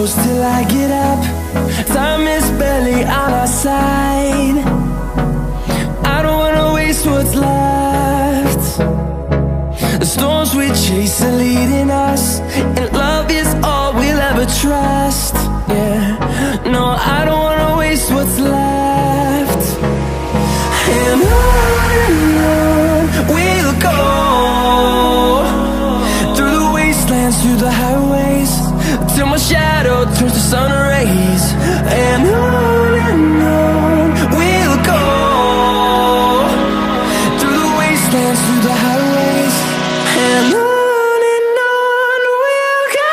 close till I get up. Time is barely on our side. I don't wanna waste what's left. The storms we chase are leading us, and love is all we'll ever trust. Yeah, no, I don't wanna waste what's left. And on we'll go, through the wastelands, through the highways, till my shadow turns to sun rays. And on we'll go, through the wastelands, through the highways, and on we'll go.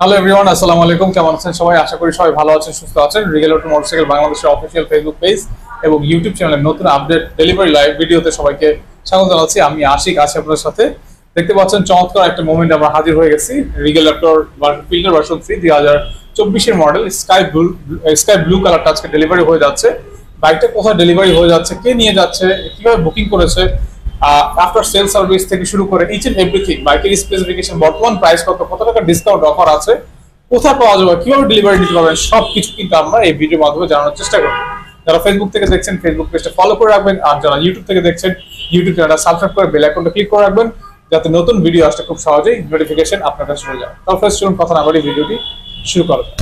Hello everyone, আসসালামু আলাইকুম। কেমন আছেন সবাই? আশা করি সবাই ভালো আছেন, সুস্থ আছেন। রিগেল অটো মোটরসাইকেল বাংলাদেশের অফিসিয়াল ফেসবুক পেজ এবং ইউটিউব চ্যানেলের নতুন আপডেট ডেলিভারি লাইভ ভিডিওতে সবাইকে স্বাগত জানাচ্ছি। আমি আশিক আছি আপনাদের সাথে। দেখতে পাচ্ছেন চমৎকার একটা মোমেন্ট আমরা হাজির হয়ে গেছি। রিগেল অটোর fielder version 3 2024 model sky blue কালারটা আজকে ডেলিভারি হয়ে যাচ্ছে। বাইকটা কোথায় ডেলিভারি হয়ে যাচ্ছে, কে নিয়ে যাচ্ছে, কিভাবে বুকিং করেছে, আফটার সেল সার্ভিস থেকে শুরু করে ইচ এন্ড এভরিথিং, বাইকের স্পেসিফিকেশন, বর্তমান প্রাইস কত টাকা ডিসকাউন্ট অফার আছে, কোথায় পাওয়া যাবে, কিভাবে ডেলিভারি দিতে পারবেন, সবকিছু কিন্তু আমরা এই ভিডিওর মাধ্যমে জানানোর চেষ্টা করব। যারা ফেসবুক থেকে দেখছেন ফেসবুক পেজটা ফলো করে রাখবেন, আর যারা ইউটিউব থেকে দেখছেন ইউটিউব চ্যানেলটা সাবস্ক্রাইব করে বেল আইকনটা ক্লিক করে রাখবেন, যাতে নতুন ভিডিও আসলে খুব সহজেই নোটিফিকেশন আপনার কাছে চলে যায়। তারপর চলুন কথা না বলে ভিডিওটি শুরু করা যাক।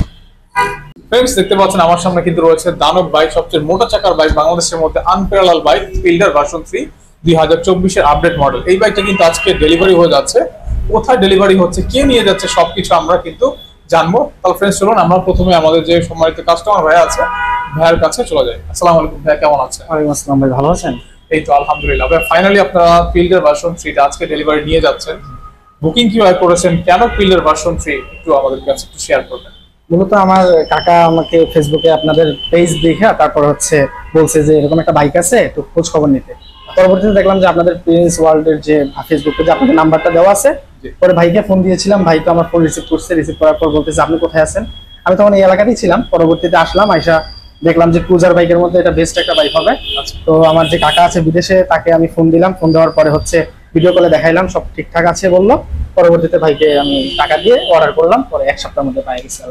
ফ্রেন্ডস, দেখতে পাচ্ছেন আমার সামনে কিন্তু রয়েছে দানব বাইক, সবচেয়ে মোটা চাকার বাইক, বাংলাদেশের মধ্যে unparalleled bike, fielder version 3 2024 update model. এই বাইকটা কিন্তু আজকে ডেলিভারি হয়ে যাচ্ছে। কোথায় ডেলিভারি হচ্ছে, কে নিয়ে যাচ্ছে, সবকিছু আমরা কিন্তু জানবো। তাহলে ফ্রেন্ডস চলুন আমরা প্রথমে আমাদের যে সম্মানিত কাস্টমার ভাই আছে, ভাইয়ের কাছে চলে যাই। আসসালামু আলাইকুম ভাই, কেমন আছেন? ওয়ালাইকুম আসসালাম ভাই, ভালো আছেন? এই তো আলহামদুলিল্লাহ ভাই। ফাইনালি আপনারা ফিল্ডার ভার্সন 3 আজকে ডেলিভারি নিয়ে যাচ্ছেন। বুকিং কিভাবে করেছেন, কেন ফিল্ডার ভার্সন 3 একটু আমাদের কাছে একটু শেয়ার করবেন। মূলত আমার কাকা আমাকে ফেসবুকে আপনাদের পেজ দেখে তারপর বলছে যে এরকম একটা বাইক আছে, একটু খোঁজ খবর নিতে। পরবর্তীতে দেখলাম যে আপনাদের প্রিন্স ওয়ার্ল্ডের যে ফেসবুক পেজে আপনাদের নাম্বারটা দেওয়া আছে। পরে ভাইকে ফোন দিয়েছিলাম, ভাই তো আমার ফোন রিসিভ করছে। রিসিভ করার পর বলতেছে আপনি কোথায় আছেন। আমি তখন এই এলাকাতেই ছিলাম। পরবর্তীতে আসলাম, আইসা দেখলাম যে ক্রুজার বাইকের মধ্যে এটা বেস্ট একটা বাইক হবে। তো আমার যে কাকা আছে বিদেশে, তাকে আমি ফোন দিলাম। ফোন দেওয়ার পরে ভিডিও কলে দেখাইলাম, সব ঠিকঠাক আছে বললো। পরবর্তীতে ভাইকে আমি টাকা দিয়ে অর্ডার করলাম, পরে এক সপ্তাহের মধ্যে পাই গেছে।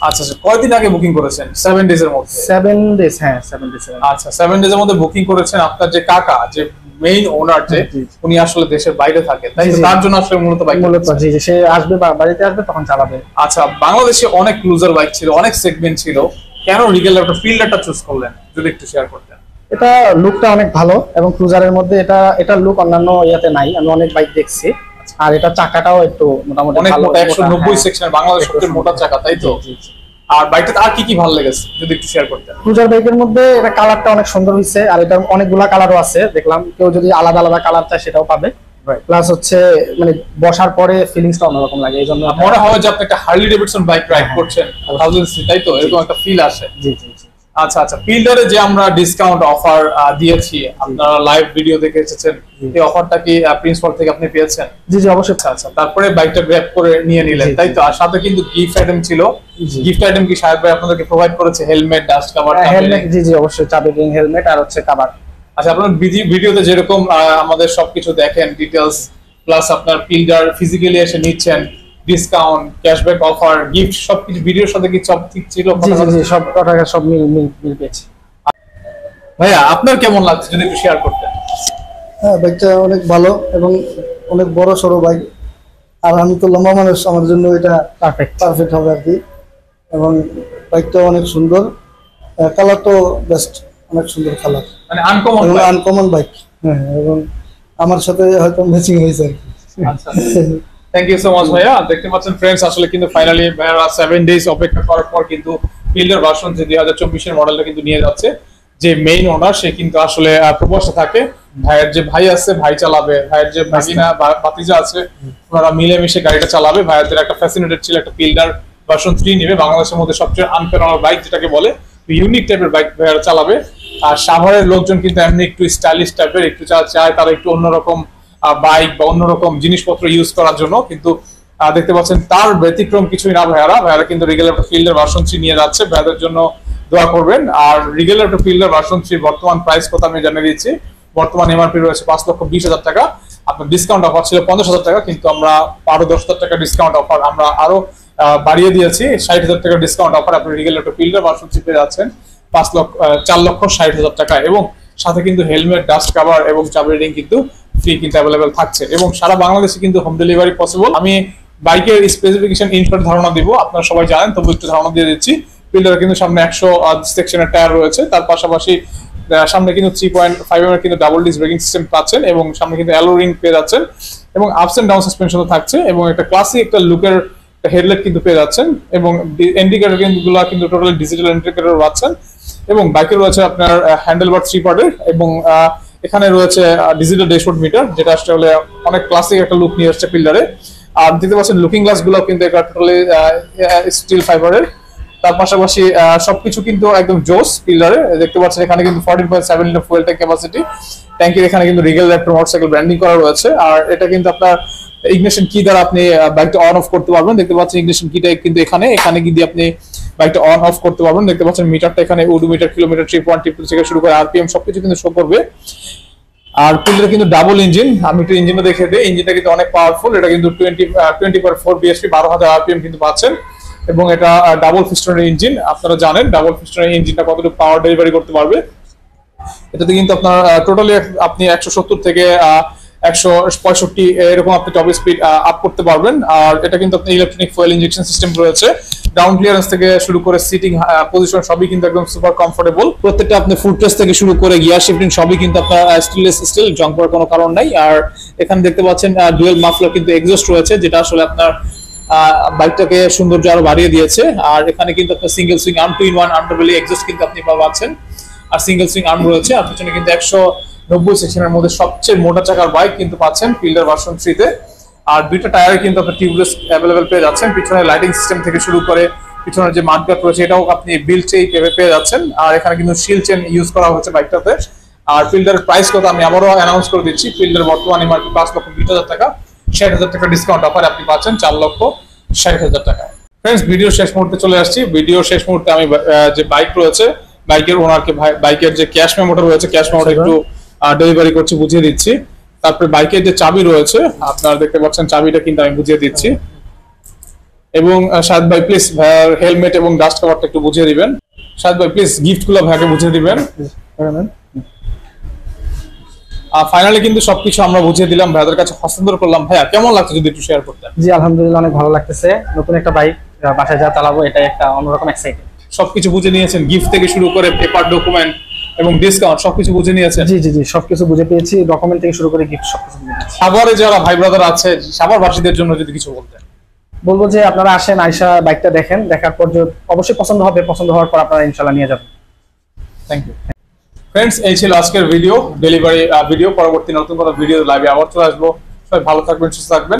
আচ্ছা, কয়দিন আগে বুকিং করেছেন? 7 ডেজ এর মধ্যে? 7 ডেজ, হ্যাঁ 7 ডেজ। আচ্ছা, 7 ডেজ এর মধ্যে বুকিং করেছেন। আপনার যে কাকা, যে মেইন ওনার, যে উনি আসলে দেশের বাইরে থাকেন, তাই তার জন্য আসলে মূলত বাইক জি সে আসবে, বাড়িতে আসবে তখন চালাবে। আচ্ছা, বাংলাদেশে অনেক ক্রুজার বাইক ছিল, অনেক সেগমেন্ট ছিল, কেন রিগেল একটা ফিল্ডারটা চুজ করলেন যদি একটু শেয়ার করতেন। এটা লুকটা অনেক ভালো এবং ক্রুজারের মধ্যে এটা লুক অন্যান্য ইয়াতে নাই, আমি অনেক বাইক দেখছি। আর এটা চাকাটাও একটু মোটামুটি অনেক মোটা, 190 সেকশন, বাংলাদেশের সবচেয়ে মোটা চাকা, তাই তো? আর বাইকটা আর কি ভালো লেগেছে যদি একটু শেয়ার করতেন। ক্রুজার বাইকের মধ্যে এটা কালারটা অনেক সুন্দর হইছে, আর এটা অনেকগুলা কালারও আছে। দেখলাম কেউ যদি আলাদা আলাদা কালার চায় সেটাও পাবে। প্লাস মানে বসার পরে ফিলিংসটা অন্যরকম লাগে, এইজন্য মনে হয় যে আপনি একটা হার্লি ডেভিডসন বাইক রাইড করছেন 1000 তাই তো? এরকম একটা ফিল আসে। জি। আচ্ছা, ফিল্ডারে যে আমরা ডিসকাউন্ট অফার দিয়েছি, আপনারা লাইভ ভিডিও দেখে এসেছেন, এই অফারটা কি প্রিন্সিপাল থেকে আপনি পেয়েছেন? জি অবশ্যই। আচ্ছা, তারপরে বাইকটা গ্র্যাব করে নিয়ে নিলেন, তাই তো? আর সাথে কিন্তু গিফট আইটেম ছিল। গিফট আইটেম কি সাহেব ভাই আপনাদেরকে প্রোভাইড করেছে? Helmet, dust cover, helmet? জি অবশ্যই, চাবি রিং, হেলমেট আর কভার। আচ্ছা, আপনারা ভিডিওতে যেরকম আমাদের সবকিছু দেখেন, ডিটেইলস প্লাস আপনার ফিল্ডার ফিজিক্যালি এসে নিচ্ছেন, ডিসকাউন্ট, ক্যাশব্যাক অফার, গিফট, সবকিছু ভিডিওর সাথে কি সব ঠিক ছিল? জি সব টাকা সব মিল পেয়েছি। ভাইয়া আপনার কেমন লাগছে যদি একটু শেয়ার করতেন। হ্যাঁ, বাইকটা অনেক ভালো এবং অনেক বড় সড়ো বাইক। আর আমি তো লম্বা মানুষ, আমার জন্য এটা পারফেক্ট হবে আর কি। এবং বাইকটা অনেক সুন্দর, কালার তো বেস্ট, অনেক সুন্দর কালার, মানে আনকমন বাইক। হ্যাঁ, এবং আমার সাথে হয়তো ম্যাচিং হয়েছে আর কি। আচ্ছা, থ্যাংক ইউ সো মাচ ভাইয়া। দেখতে পাচ্ছেন ফ্রেন্ডস, আসলে কিন্তু ফাইনালি ভাইয়া 7 ডেজ অপেক্ষা করার পর কিন্তু ফিল্ডার ভার্সন 2024 মডেলটা কিন্তু নিয়ে যাচ্ছে। যে মেইন ওনার সে কিন্তু আসলে প্রবাসে থাকে, ভাইয়ের যে ভাই আছে ভাই চালাবে, ভাইয়ের যে ভাগিনা ভাতিজা আছে ওনারা মিলেমিশে গাড়িটা চালাবে। ভাইয়াদের একটা ফ্যাসিনেটেড ছিল, একটা ফিল্ডার ভার্সন 3 নেবে, বাংলাদেশের মধ্যে সবচেয়ে আনপ্যারালাল বাইক যেটাকে বলে, ইউনিক টাইপের বাইক ভাইয়ারা চালাবে। আর সাভারের লোকজন কিন্তু এমনি একটু স্টাইলিশ টাইপের একটু চায়, তারা একটু অন্যরকম বাইক বা অন্যরকম জিনিসপত্র ইউজ করার জন্য। কিন্তু দেখতে পাচ্ছেন তার ব্যতিক্রম কিছুই না ভাইয়ারা কিন্তু রিগেল ল্যাপটপ ফিল্ডের ভার্সন 3 নিয়ে যাচ্ছে। ভাইয়াদের জন্য দোয়া করবেন। আর রিগেল ল্যাপটপ ফিল্ডের ভার্সন 3 বর্তমান প্রাইস কত আমি জানিয়ে দিচ্ছি। বর্তমান এমআরপি রয়েছে 5,20,000 টাকা। আপনার ডিসকাউন্ট অফার ছিল 50,000 টাকা, কিন্তু আমরা আরো 10,000 টাকা ডিসকাউন্ট অফার আমরা আরো বাড়িয়ে দিয়েছি। 60,000 টাকা ডিসকাউন্ট অফার আপনি রিগেল ল্যাপটপ ফিল্ডের ভার্সন 3 পেয়ে যাচ্ছেন 4,60,000 টাকা। এবং সাথে কিন্তু হেলমেট, ডাস্ট কভার এবং চাবি রিং কিন্তু ফ্রি কিন্তু অ্যাভেলেবেল থাকছে। এবং সারা বাংলাদেশে কিন্তু হোম ডেলিভারি পসিবল। আমি বাইকের স্পেসিফিকেশন ইনশর্ট ধারণা দিব, আপনারা সবাই জানেন, তবু একটু ধারণা দিয়ে দিচ্ছি। ফিল্ডারে কিন্তু সামনে 100 সেকশনের টায়ার রয়েছে, তার পাশাপাশি সামনে কিন্তু 3.5 mm কিন্তু ডাবল ডিস্ক ব্রেকিং সিস্টেম পাচ্ছেন এবং সামনে কিন্তু অ্যালো রিং পেয়ে যাচ্ছেন এবং আপস এন্ড ডাউন সাসপেনশন থাকছে এবং একটা ক্লাসিক একটা লুকের হেডলাইট কিন্তু পেয়ে যাচ্ছেন এবং ইন্ডিকেটর গুলো কিন্তু টোটালি ডিজিটাল ইন্ডিকেটর পাচ্ছেন এবং বাইকে রয়েছে আপনার হ্যান্ডেলবার 3 পার্টের এবং এখানে রয়েছে ডিজিটাল ড্যাশবোর্ড মিটার, যেটা আসলে অনেক ক্লাসিক একটা লুক নিয়ে আসছে ফিল্ডারে। আর দেখতে পাচ্ছেন লুকিং গ্লাস গুলো কিন্তু টোটালি স্টিল ফাইবারের। তার পাশাপাশি সবকিছু কিন্তু একদম জোস ফিল্ডারে। দেখতে পাচ্ছেন এখানে কিন্তু 14.7 লিটার ফুয়েল ট্যাঙ্ক ক্যাপাসিটি। ট্যাঙ্কের এখানে কিন্তু রিগেল ল্যাপটপ মোটরসাইকেল ব্র্যান্ডিং করা রয়েছে। আর এটা কিন্তু আপনার ইগনিশন কি দ্বারা আপনি বাইকটা অন অফ করতে পারবেন। দেখতে পাচ্ছেন ইগনিশন কিটা কিন্তু এখানে গিয়ে আপনি বাইকটা অন অফ করতে পারবেন। দেখতে পাচ্ছেন মিটারটা এখানে ওডোমিটার, কিলোমিটার, ট্রিপ 1, ট্রিপ 2 থেকে শুরু করে আরপিএম সবকিছু কিন্তু শো করবে। আর ফিল্ডারে কিন্তু ডাবল ইঞ্জিন, আমি একটু ইঞ্জিনটা দেখে দিই। ইঞ্জিনটা কিন্তু অনেক পাওয়ারফুল। এটা কিন্তু 20.4 বিএসপি 12,000 আরপিএম কিন্তু পাচ্ছেন এবং এটা ডাবল পিস্টনের ইঞ্জিন। আপনারা জানেন ডাবল পিস্টনের ইঞ্জিনটা কতটুকু পাওয়ার ডেলিভারি করতে পারবে। এটাতে কিন্তু আপনার টোটালি আপনি 170 থেকে 165 এরকম আপনি টপ স্পিড আপ করতে পারবেন। আর এটা কিন্তু আপনি ইলেকট্রনিক ফুয়েল ইনজেকশন সিস্টেম রয়েছে। গ্রাউন্ড ক্লিয়ারেন্স থেকে শুরু করে সিটিং পজিশন সবই কিন্তু একদম সুপার কমফোর্টেবল। প্রত্যেকটা আপনি ফুটরেস্ট থেকে শুরু করে গিয়ার শিফটিং সবই কিন্তু আপনার স্টেনলেস স্টিল, জং করার কোনো কারণ নাই। আর এখানে দেখতে পাচ্ছেন ডুয়েল মাফলার কিন্তু এক্সস্ট রয়েছে, যেটা আসলে আপনার বাইকটাকে সৌন্দর্য আরো বাড়িয়ে দিয়েছে। আর এখানে কিন্তু আপনার single swing arm 2-in-1 underbelly exhaust কিন্তু আপনি পাচ্ছেন আর সিঙ্গেল সুইং আর্ম রয়েছে। আর পিছনে কিন্তু 190 সেকশনের মধ্যে সবচেয়ে মোটা চাকার বাইক কিন্তু পাচ্ছেন ফিল্ডার ভার্সন 3 তে। আর দুইটা টায়ারে কিন্তু আপনি টিউবলেস অ্যাভেলেবেল পেয়ে যাচ্ছেন। পিছনে লাইটিং সিস্টেম থেকে শুরু করে পিছনের যে মাডগার্ড রয়েছে এটাও আপনি বিল্টেই পেয়ে যাচ্ছেন। আর এখানে কিন্তু শিল চেন ইউজ করা হয়েছে বাইকটাতে। আর ফিল্ডারের প্রাইস কত আমি আবারও অ্যানাউন্স করে দিচ্ছি। ফিল্ডার বর্তমান এমআরপি 5,20,000 টাকা, 60,000 টাকা ডিসকাউন্ট অফারে আপনি পাচ্ছেন 4,60,000 টাকা। ফ্রেন্ডস, ভিডিও শেষ মুহূর্তে চলে আসছি। ভিডিও শেষ মুহূর্তে আমি যে বাইক রয়েছে বাইকের ওনারকে বাইকের যে ক্যাশ মেমোটা রয়েছে ক্যাশ মেমোটা একটু ডেলিভারি করছি, বুঝিয়ে দিচ্ছি। তারপরে বাইকের যে চাবি রয়েছে আপনারা দেখতে পাচ্ছেন, চাবিটা কিন্তু আমি বুঝিয়ে দিচ্ছি। এবং শাহেদ ভাই প্লিজ ভাইয়ার হেলমেট এবং ডাস্ট কভারটা একটু বুঝিয়ে দিবেন। শাহেদ ভাই প্লিজ গিফটগুলো ভাইয়াকে বুঝিয়ে দিবেন। ফাইনালি কিন্তু সবকিছু আমরা বুঝিয়ে দিলাম, ভাইয়াদের কাছে হস্তান্তর করলাম। ভাইয়া কেমন লাগছে যদি একটু শেয়ার করতেন? জি আলহামদুলিল্লাহ, অনেক ভালো লাগতেছে। নতুন একটা বাইক বাসায় যা চালাবো, এটা একটা অন্যরকম এক্সাইটেড। সবকিছু বুঝে নিয়েছেন, গিফট থেকে শুরু করে পেপার, ডকুমেন্ট এবং ডিসকাউন্ট সবকিছু বুঝে নিয়েছেন? জি জি জি, সবকিছু বুঝে পেয়েছি। ডকুমেন্ট থেকে শুরু করে গিফট সবকিছু বুঝে পেয়েছি। সাভারে যারা ভাই ব্রাদার আছে, সাভারবাসীদের জন্য যদি কিছু বলতেন? বলবো যে আপনারা আসেন, আয়শা বাইকটা দেখেন, দেখার পর অবশ্যই পছন্দ হবে, পছন্দ হওয়ার পর আপনারা ইনশাআল্লাহ নিয়ে যাবেন। থ্যাংক ইউ ফ্রেন্ডস, এই ছিল আজকের ভিডিও, ডেলিভারি ভিডিও। পরবর্তী নতুন কোনো ভিডিও লাইভে আবার চলে আসবো। সবাই ভালো থাকবেন, সুস্থ থাকবেন।